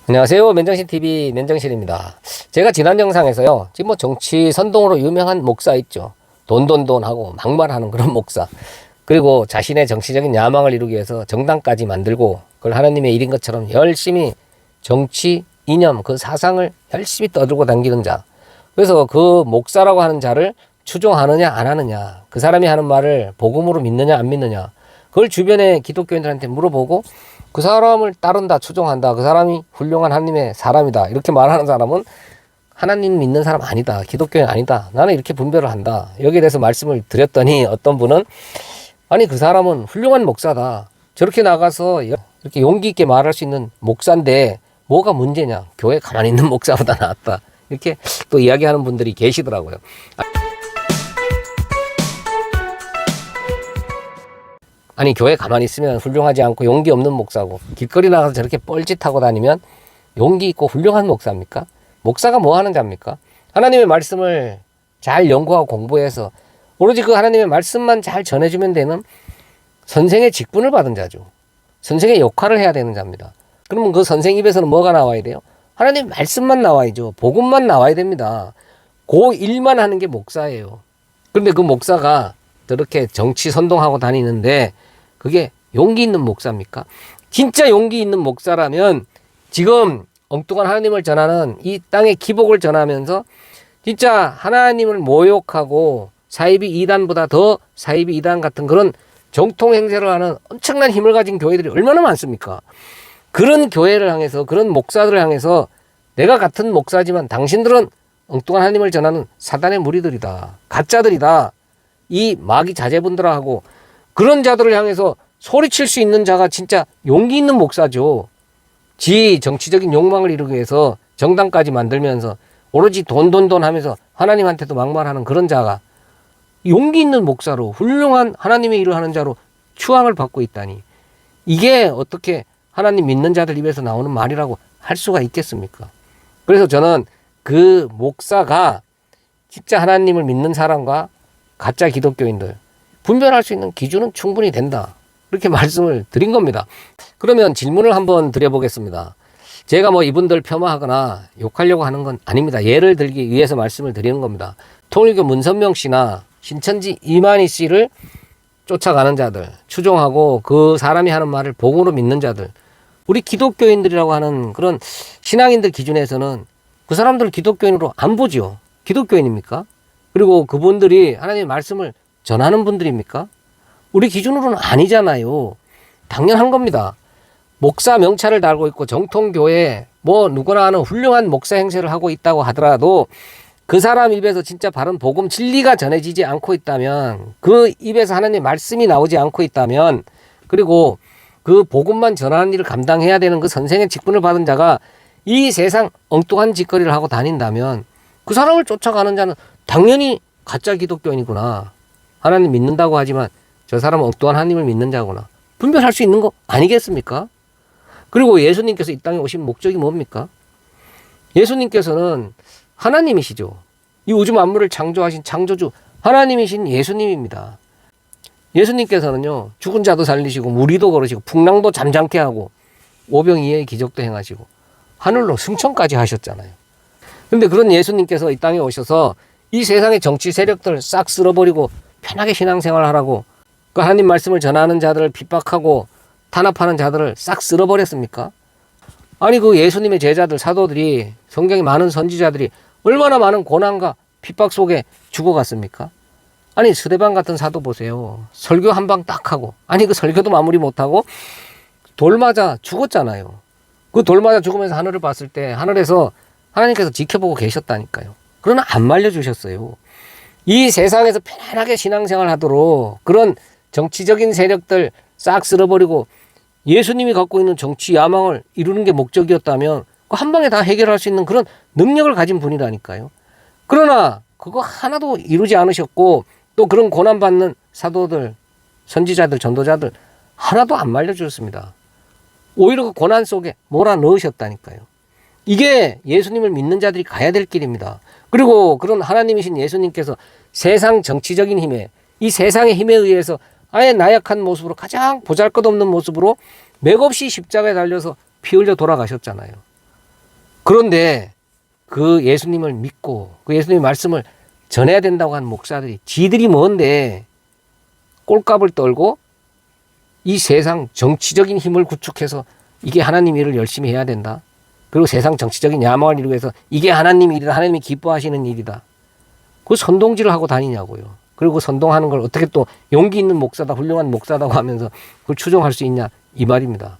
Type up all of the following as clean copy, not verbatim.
안녕하세요. 맨정신TV 맨정신입니다. 제가 지난 영상에서요, 지금 뭐 정치 선동으로 유명한 목사 있죠. 돈돈돈 하고 막말하는 그런 목사. 그리고 자신의 정치적인 야망을 이루기 위해서 정당까지 만들고 그걸 하나님의 일인 것처럼 열심히 정치 이념, 그 사상을 열심히 떠들고 당기는 자. 그래서 그 목사라고 하는 자를 추종하느냐 안 하느냐, 그 사람이 하는 말을 복음으로 믿느냐 안 믿느냐, 그걸 주변의 기독교인들한테 물어보고 그 사람을 따른다, 추종한다, 그 사람이 훌륭한 하나님의 사람이다, 이렇게 말하는 사람은 하나님 믿는 사람 아니다, 기독교인 아니다, 나는 이렇게 분별을 한다. 여기에 대해서 말씀을 드렸더니 어떤 분은 아니 그 사람은 훌륭한 목사다, 저렇게 나가서 이렇게 용기 있게 말할 수 있는 목사인데 뭐가 문제냐, 교회 가만히 있는 목사보다 낫다, 이렇게 또 이야기하는 분들이 계시더라고요. 아니 교회 가만히 있으면 훌륭하지 않고 용기 없는 목사고, 길거리 나가서 저렇게 뻘짓하고 다니면 용기 있고 훌륭한 목사입니까? 목사가 뭐 하는 자입니까? 하나님의 말씀을 잘 연구하고 공부해서 오로지 그 하나님의 말씀만 잘 전해주면 되는 선생의 직분을 받은 자죠. 선생의 역할을 해야 되는 자입니다. 그러면 그 선생 입에서는 뭐가 나와야 돼요? 하나님의 말씀만 나와야죠. 복음만 나와야 됩니다. 그 일만 하는 게 목사예요. 그런데 그 목사가 저렇게 정치 선동하고 다니는데 그게 용기 있는 목사입니까? 진짜 용기 있는 목사라면 지금 엉뚱한 하나님을 전하는 이 땅의 기복을 전하면서 진짜 하나님을 모욕하고 사이비 이단보다 더 사이비 이단 같은 그런 정통 행세를 하는 엄청난 힘을 가진 교회들이 얼마나 많습니까? 그런 교회를 향해서, 그런 목사들을 향해서 내가 같은 목사지만 당신들은 엉뚱한 하나님을 전하는 사단의 무리들이다, 가짜들이다, 이 마귀 자제분들하고 그런 자들을 향해서 소리칠 수 있는 자가 진짜 용기 있는 목사죠. 지 정치적인 욕망을 이루기 위해서 정당까지 만들면서 오로지 돈 하면서 하나님한테도 막말하는 그런 자가 용기 있는 목사로, 훌륭한 하나님의 일을 하는 자로 추앙을 받고 있다니, 이게 어떻게 하나님 믿는 자들 입에서 나오는 말이라고 할 수가 있겠습니까? 그래서 저는 그 목사가 진짜 하나님을 믿는 사람과 가짜 기독교인들 분별할 수 있는 기준은 충분히 된다, 이렇게 말씀을 드린 겁니다. 그러면 질문을 한번 드려보겠습니다. 제가 뭐 이분들 폄하하거나 욕하려고 하는 건 아닙니다. 예를 들기 위해서 말씀을 드리는 겁니다. 통일교 문선명 씨나 신천지 이만희 씨를 쫓아가는 자들, 추종하고 그 사람이 하는 말을 복음으로 믿는 자들, 우리 기독교인들이라고 하는 그런 신앙인들 기준에서는 그 사람들을 기독교인으로 안 보죠. 기독교인입니까? 그리고 그분들이 하나님의 말씀을 전하는 분들입니까? 우리 기준으로는 아니잖아요. 당연한 겁니다. 목사 명찰을 달고 있고 정통교회에 뭐 누구나 하는 훌륭한 목사 행세를 하고 있다고 하더라도 그 사람 입에서 진짜 바른 복음 진리가 전해지지 않고 있다면, 그 입에서 하나님의 말씀이 나오지 않고 있다면, 그리고 그 복음만 전하는 일을 감당해야 되는 그 선생의 직분을 받은 자가 이 세상 엉뚱한 짓거리를 하고 다닌다면 그 사람을 쫓아가는 자는 당연히 가짜 기독교인이구나, 하나님 믿는다고 하지만 저 사람은 엉뚱한 하나님을 믿는 자구나, 분별할 수 있는 거 아니겠습니까? 그리고 예수님께서 이 땅에 오신 목적이 뭡니까? 예수님께서는 하나님이시죠. 이 우주 만물을 창조하신 창조주 하나님이신 예수님입니다. 예수님께서는요, 죽은 자도 살리시고 무리도 걸으시고 풍랑도 잠잠케 하고 오병이어의 기적도 행하시고 하늘로 승천까지 하셨잖아요. 그런데 그런 예수님께서 이 땅에 오셔서 이 세상의 정치 세력들을 싹 쓸어버리고 편하게 신앙생활 하라고 그 하나님 말씀을 전하는 자들을 핍박하고 탄압하는 자들을 싹 쓸어버렸습니까? 아니 그 예수님의 제자들, 사도들이, 성경에 많은 선지자들이 얼마나 많은 고난과 핍박 속에 죽어갔습니까? 아니 스데반 같은 사도 보세요. 설교 한 방 딱 하고, 아니 그 설교도 마무리 못하고 돌 맞아 죽었잖아요. 그 돌 맞아 죽으면서 하늘을 봤을 때 하늘에서 하나님께서 지켜보고 계셨다니까요. 그러나 안 말려주셨어요. 이 세상에서 편안하게 신앙생활 하도록 그런 정치적인 세력들 싹 쓸어버리고 예수님이 갖고 있는 정치 야망을 이루는 게 목적이었다면 그 한 방에 다 해결할 수 있는 그런 능력을 가진 분이라니까요. 그러나 그거 하나도 이루지 않으셨고, 또 그런 고난받는 사도들, 선지자들, 전도자들 하나도 안 말려주셨습니다. 오히려 그 고난 속에 몰아넣으셨다니까요. 이게 예수님을 믿는 자들이 가야 될 길입니다. 그리고 그런 하나님이신 예수님께서 세상 정치적인 힘에, 이 세상의 힘에 의해서 아예 나약한 모습으로, 가장 보잘것없는 모습으로 맥없이 십자가에 달려서 피 흘려 돌아가셨잖아요. 그런데 그 예수님을 믿고 그 예수님의 말씀을 전해야 된다고 하는 목사들이 지들이 뭔데 꼴값을 떨고 이 세상 정치적인 힘을 구축해서 이게 하나님 일을 열심히 해야 된다. 그리고 세상 정치적인 야망을 이루기 위해서 이게 하나님 일이다. 하나님이 기뻐하시는 일이다. 그 선동질을 하고 다니냐고요. 그리고 선동하는 걸 어떻게 또 용기 있는 목사다, 훌륭한 목사다고 하면서 그걸 추종할 수 있냐 이 말입니다.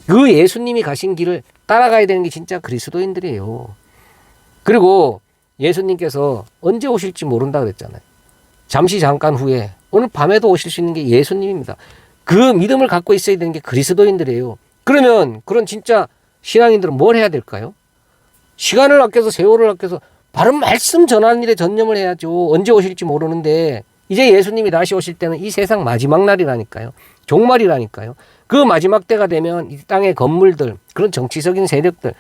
그 예수님이 가신 길을 따라가야 되는 게 진짜 그리스도인들이에요. 그리고 예수님께서 언제 오실지 모른다 그랬잖아요. 잠시 잠깐 후에 오늘 밤에도 오실 수 있는 게 예수님입니다. 그 믿음을 갖고 있어야 되는 게 그리스도인들이에요. 그러면 그런 진짜 신앙인들은 뭘 해야 될까요? 시간을 아껴서 세월을 아껴서 바른 말씀 전하는 일에 전념을 해야죠. 언제 오실지 모르는데 이제 예수님이 다시 오실 때는 이 세상 마지막 날이라니까요. 종말이라니까요. 그 마지막 때가 되면 이 땅의 건물들, 그런 정치적인 세력들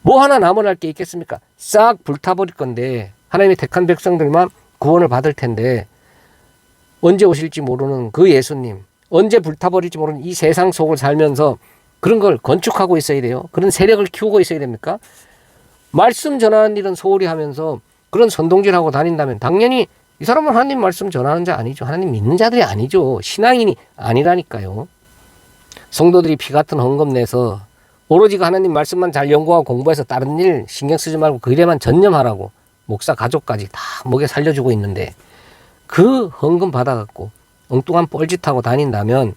뭐 하나 남아날 게 있겠습니까? 싹 불타버릴 건데 하나님의 택한 백성들만 구원을 받을 텐데 언제 오실지 모르는 그 예수님, 언제 불타버릴지 모르는 이 세상 속을 살면서 그런 걸 건축하고 있어야 돼요. 그런 세력을 키우고 있어야 됩니까? 말씀 전하는 일은 소홀히 하면서 그런 선동질하고 다닌다면 당연히 이 사람은 하나님 말씀 전하는 자 아니죠. 하나님 믿는 자들이 아니죠. 신앙인이 아니라니까요. 성도들이 피 같은 헌금 내서 오로지 하나님 말씀만 잘 연구하고 공부해서 다른 일 신경 쓰지 말고 그 일에만 전념하라고 목사 가족까지 다 먹여 살려주고 있는데 그 헌금 받아갖고 엉뚱한 뻘짓하고 다닌다면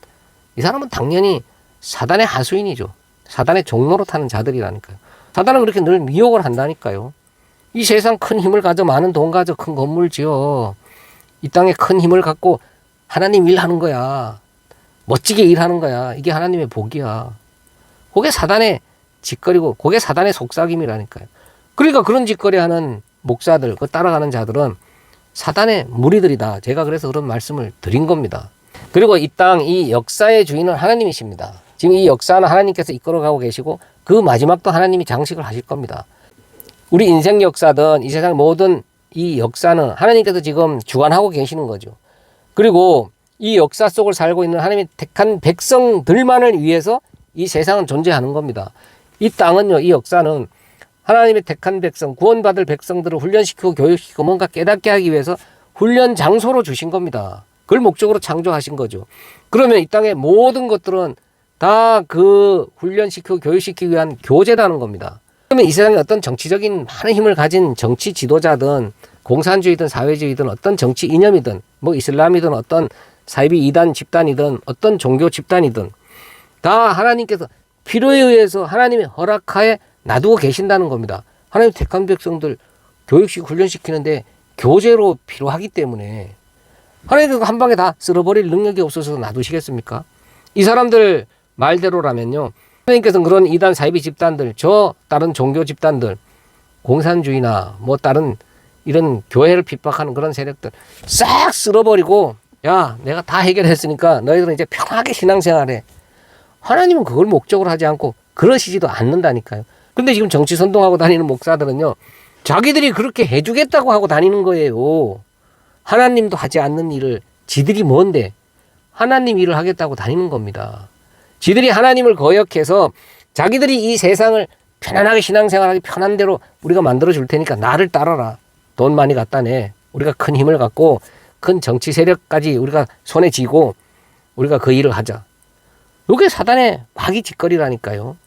이 사람은 당연히 사단의 하수인이죠. 사단의 종로로 타는 자들이라니까요. 사단은 그렇게 늘 미혹을 한다니까요. 이 세상 큰 힘을 가져 많은 돈 가져 큰 건물 지어 이 땅에 큰 힘을 갖고 하나님 일하는 거야. 멋지게 일하는 거야. 이게 하나님의 복이야. 그게 사단의 짓거리고 그게 사단의 속삭임이라니까요. 그러니까 그런 짓거리하는 목사들, 그 따라가는 자들은 사단의 무리들이다. 제가 그래서 그런 말씀을 드린 겁니다. 그리고 이 땅, 이 역사의 주인은 하나님이십니다. 지금 이 역사는 하나님께서 이끌어가고 계시고 그 마지막도 하나님이 장식을 하실 겁니다. 우리 인생 역사든 이 세상 모든 이 역사는 하나님께서 지금 주관하고 계시는 거죠. 그리고 이 역사 속을 살고 있는 하나님의 택한 백성들만을 위해서 이 세상은 존재하는 겁니다. 이 땅은요, 이 역사는 하나님의 택한 백성, 구원받을 백성들을 훈련시키고 교육시키고 뭔가 깨닫게 하기 위해서 훈련 장소로 주신 겁니다. 그걸 목적으로 창조하신 거죠. 그러면 이 땅의 모든 것들은 다 그 훈련시키고 교육시키기 위한 교제라는 겁니다. 그러면 이 세상에 어떤 정치적인 많은 힘을 가진 정치 지도자든 공산주의든 사회주의든 어떤 정치 이념이든 뭐 이슬람이든 어떤 사이비 이단 집단이든 어떤 종교 집단이든 다 하나님께서 필요에 의해서 하나님의 허락하에 놔두고 계신다는 겁니다. 하나님 택한 백성들 교육식 훈련시키는데 교제로 필요하기 때문에 하나님께서 한 방에 다 쓸어버릴 능력이 없어서 놔두시겠습니까? 이 사람들 말대로라면요. 하나님께서는 그런 이단 사이비 집단들, 저 다른 종교 집단들, 공산주의나 뭐 다른 이런 교회를 핍박하는 그런 세력들 싹 쓸어버리고 야, 내가 다 해결했으니까 너희들은 이제 편하게 신앙생활해. 하나님은 그걸 목적으로 하지 않고 그러시지도 않는다니까요. 근데 지금 정치 선동하고 다니는 목사들은요. 자기들이 그렇게 해주겠다고 하고 다니는 거예요. 하나님도 하지 않는 일을 지들이 뭔데 하나님 일을 하겠다고 다니는 겁니다. 지들이 하나님을 거역해서 자기들이 이 세상을 편안하게 신앙생활하기 편한 대로 우리가 만들어줄 테니까 나를 따라라. 돈 많이 갖다 내. 우리가 큰 힘을 갖고 큰 정치 세력까지 우리가 손에 쥐고 우리가 그 일을 하자. 이게 사단의 마귀 짓거리라니까요.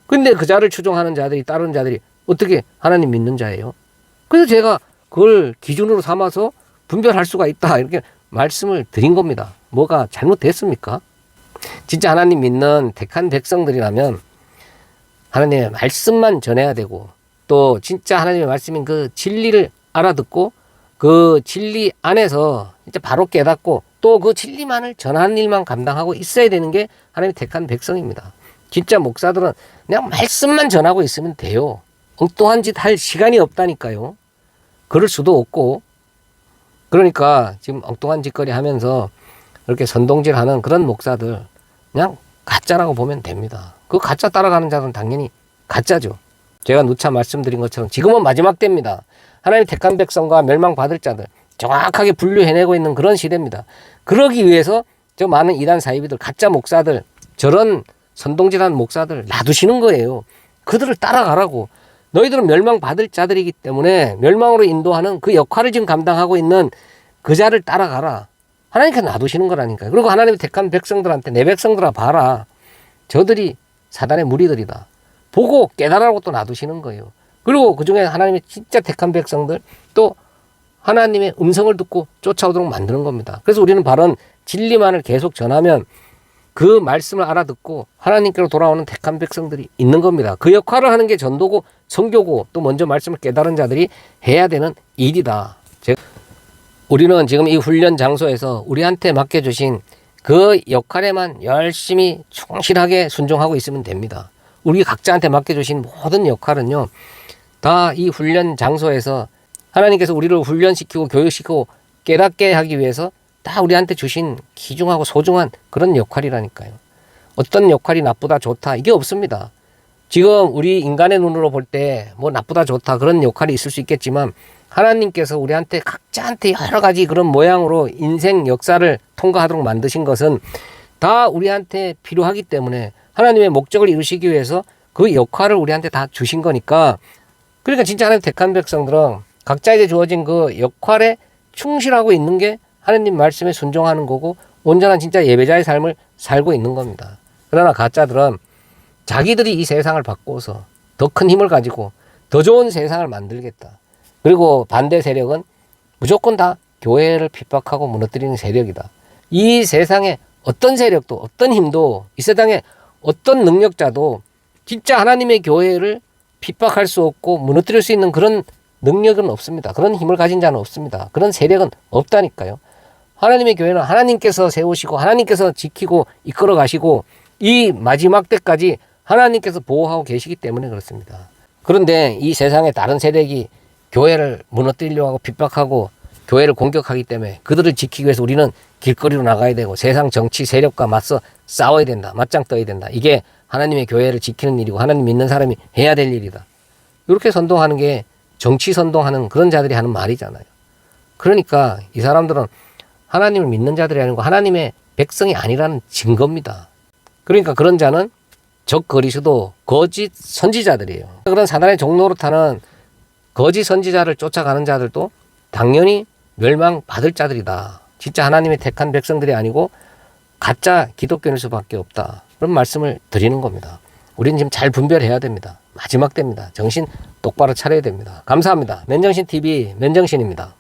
근데 그 자를 추종하는 자들이 따르는 자들이 어떻게 하나님 믿는 자예요? 그래서 제가 그걸 기준으로 삼아서 분별할 수가 있다 이렇게 말씀을 드린 겁니다. 뭐가 잘못됐습니까? 진짜 하나님 믿는 택한 백성들이라면 하나님의 말씀만 전해야 되고 또 진짜 하나님의 말씀인 그 진리를 알아듣고 그 진리 안에서 이제 바로 깨닫고 또 그 진리만을 전하는 일만 감당하고 있어야 되는 게 하나님의 택한 백성입니다. 진짜 목사들은 그냥 말씀만 전하고 있으면 돼요. 엉뚱한 짓 할 시간이 없다니까요. 그럴 수도 없고 그러니까 지금 엉뚱한 짓거리 하면서 이렇게 선동질하는 그런 목사들 그냥 가짜라고 보면 됩니다. 그 가짜 따라가는 자는 당연히 가짜죠. 제가 누차 말씀드린 것처럼 지금은 마지막 때입니다. 하나님 택한 백성과 멸망받을 자들 정확하게 분류해내고 있는 그런 시대입니다. 그러기 위해서 저 많은 이단 사이비들 가짜 목사들 저런 선동질하는 목사들 놔두시는 거예요. 그들을 따라가라고. 너희들은 멸망받을 자들이기 때문에 멸망으로 인도하는 그 역할을 지금 감당하고 있는 그 자를 따라가라. 하나님께서 놔두시는 거라니까요. 그리고 하나님이 택한 백성들한테 내 백성들아 봐라. 저들이 사단의 무리들이다. 보고 깨달으라고 또 놔두시는 거예요. 그리고 그중에 하나님의 진짜 택한 백성들 또 하나님의 음성을 듣고 쫓아오도록 만드는 겁니다. 그래서 우리는 바른 진리만을 계속 전하면 그 말씀을 알아듣고 하나님께로 돌아오는 택한 백성들이 있는 겁니다. 그 역할을 하는 게 전도고 선교고 또 먼저 말씀을 깨달은 자들이 해야 되는 일이다. 우리는 지금 이 훈련 장소에서 우리한테 맡겨주신 그 역할에만 열심히 충실하게 순종하고 있으면 됩니다. 우리 각자한테 맡겨주신 모든 역할은요, 다 이 훈련 장소에서 하나님께서 우리를 훈련시키고 교육시키고 깨닫게 하기 위해서 다 우리한테 주신 귀중하고 소중한 그런 역할이라니까요. 어떤 역할이 나쁘다 좋다 이게 없습니다. 지금 우리 인간의 눈으로 볼 때 뭐 나쁘다 좋다 그런 역할이 있을 수 있겠지만 하나님께서 우리한테 각자한테 여러 가지 그런 모양으로 인생 역사를 통과하도록 만드신 것은 다 우리한테 필요하기 때문에 하나님의 목적을 이루시기 위해서 그 역할을 우리한테 다 주신 거니까, 그러니까 진짜 하나님 택한 백성들은 각자에게 주어진 그 역할에 충실하고 있는 게 하나님 말씀에 순종하는 거고 온전한 진짜 예배자의 삶을 살고 있는 겁니다. 그러나 가짜들은 자기들이 이 세상을 바꿔서 더 큰 힘을 가지고 더 좋은 세상을 만들겠다. 그리고 반대 세력은 무조건 다 교회를 핍박하고 무너뜨리는 세력이다. 이 세상에 어떤 세력도 어떤 힘도 이 세상에 어떤 능력자도 진짜 하나님의 교회를 핍박할 수 없고 무너뜨릴 수 있는 그런 능력은 없습니다. 그런 힘을 가진 자는 없습니다. 그런 세력은 없다니까요. 하나님의 교회는 하나님께서 세우시고 하나님께서 지키고 이끌어 가시고 이 마지막 때까지 하나님께서 보호하고 계시기 때문에 그렇습니다. 그런데 이 세상에 다른 세력이 교회를 무너뜨리려고 하고 핍박하고 교회를 공격하기 때문에 그들을 지키기 위해서 우리는 길거리로 나가야 되고 세상 정치 세력과 맞서 싸워야 된다. 맞짱 떠야 된다. 이게 하나님의 교회를 지키는 일이고 하나님 믿는 사람이 해야 될 일이다. 이렇게 선동하는 게 정치 선동하는 그런 자들이 하는 말이잖아요. 그러니까 이 사람들은 하나님을 믿는 자들이 아니고 하나님의 백성이 아니라는 증거입니다. 그러니까 그런 자는 적 그리스도 거짓 선지자들이에요. 그런 사단의 종로로 타는 거짓 선지자를 쫓아가는 자들도 당연히 멸망받을 자들이다. 진짜 하나님의 택한 백성들이 아니고 가짜 기독교일 수밖에 없다. 그런 말씀을 드리는 겁니다. 우리는 지금 잘 분별해야 됩니다. 마지막 때입니다. 정신 똑바로 차려야 됩니다. 감사합니다. 맨정신TV 맨정신입니다.